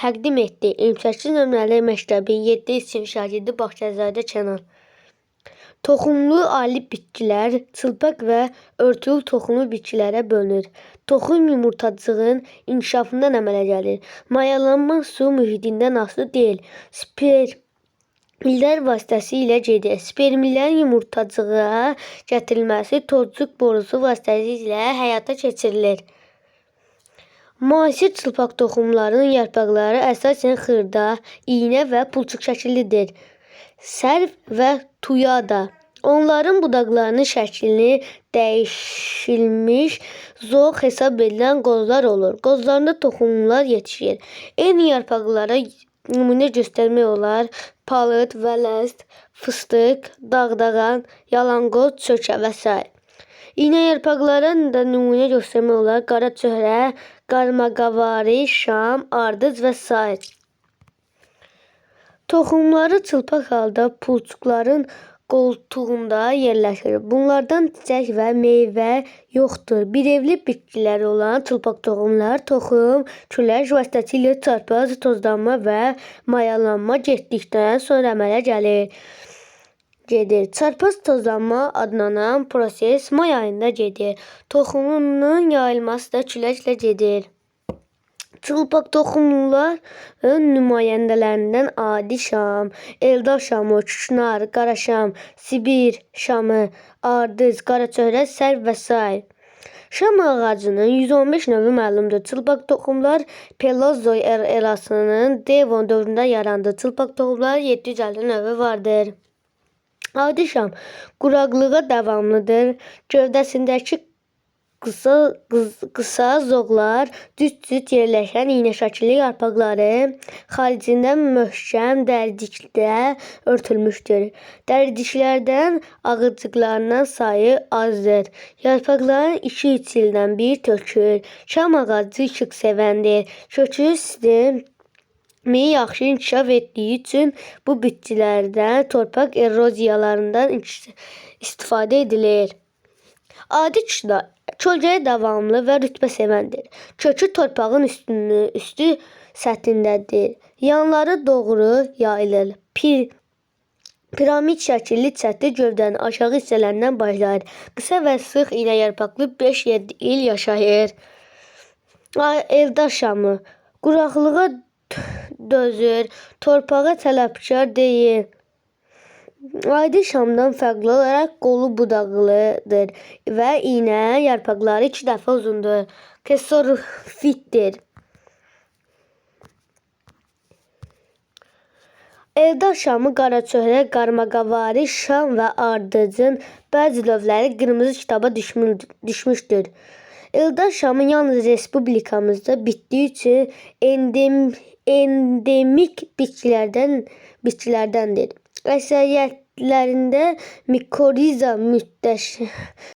təqdim etdi. 28 nömrəli məktəbin 7 sinif şagirdi Baxçəzadə Kənan. Toxumlu ali bitkilər çılpaq və örtülü toxumlu bitkilərə bölünür. Toxum yumurtacığın inkişafından əmələ gəlir. Mayalanma su mühitindən asılı deyil. Spermlər vasitəsilə gedir. Spermlərin yumurtacığa gətirilməsi tozcuq borusu vasitəsilə həyata keçirilir. Müasir çılpaq toxumların yarpaqları əsasən xırda, iynə və pulçuq şəkillidir. Sərv və tuyada. Onların budaqlarının şəklini dəyişilmiş zoğ hesab edilən qozlar olur. Qozlarında toxumlar yetişir. Eyni yarpaqlara nümunə göstərmək olar. Palıd, vələst, fıstıq, dağdağan, yalanqoz, çökə və s. İynə yarpaqlara da nümunə göstərmək olar. Qara çöhrə, qarmaqavari, şam, ardız və s. Toxumları çılpaq halda pulçuqların qoltuğunda yerləşir. Bunlardan çiçək və meyvə yoxdur. Birevli bitkiləri olan çılpaq toxumlar toxum, külək vasitəsilə çarpaz, tozlanma və mayalanma getdikdən sonra əmələ gedir. Çarpaz tozlanma adlanan proses may ayında gedir. Toxumunun yayılması da küləklə gedir. Çılpaq toxumların nümayəndələrindən adi şam, Eldar şamı, küknar, qara şam, Sibir şamı, ardız, qaraçöhrə, sərv və s. Şam ağacının 115 növü məlumdur. Çılpaq toxumlar Paleozoy erasının Devon dövründə yarandı. Çılpaq toxumların 750 növü vardır. Adi şam quraqlığa davamlıdır. Gövdəsindəki qısa zoğlar cüt-cüt yerləşən iynəşəkilli yarpaqları xaricində möhkəm dəriciklə örtülmüşdür. Dəriciklərdən ağacıqlarının sayı azdır. Yarpaqların 2-3 ildən bir tökür. Şam ağacı işıq sevəndir. Kökü sistemi yaxşı inkişaf etdiyi üçün bu bitkilərdən torpaq eroziyalarından istifadə edilir. Adi küknar kölgəyə davamlı və rütbə sevəndir. Kökü torpağın üstü səthindədir. Yanları doğru yayılır. Piramid şəkilli çəti gövdənin aşağı hissələrindən başlayır. Qısa və sıx iynə yarpaqlı 5-7 il yaşayır. Eldar şamı quraqlığa dözür, torpağa tələbkar deyil. Adi şamdan fərqli olaraq qolu budaqlıdır və iynə yarpaqları 2 dəfə uzundur. Kesorfitdir. Eldar şamı, qaraçöhrə, qarmaqavari, şam və ardıcın bəzi növləri qırmızı kitaba düşmüşdür. Eldar şamı yalnız respublikamızda bitdiyi üçün endemik bitkilərdəndir. Əksəriyyətlərində mikoriza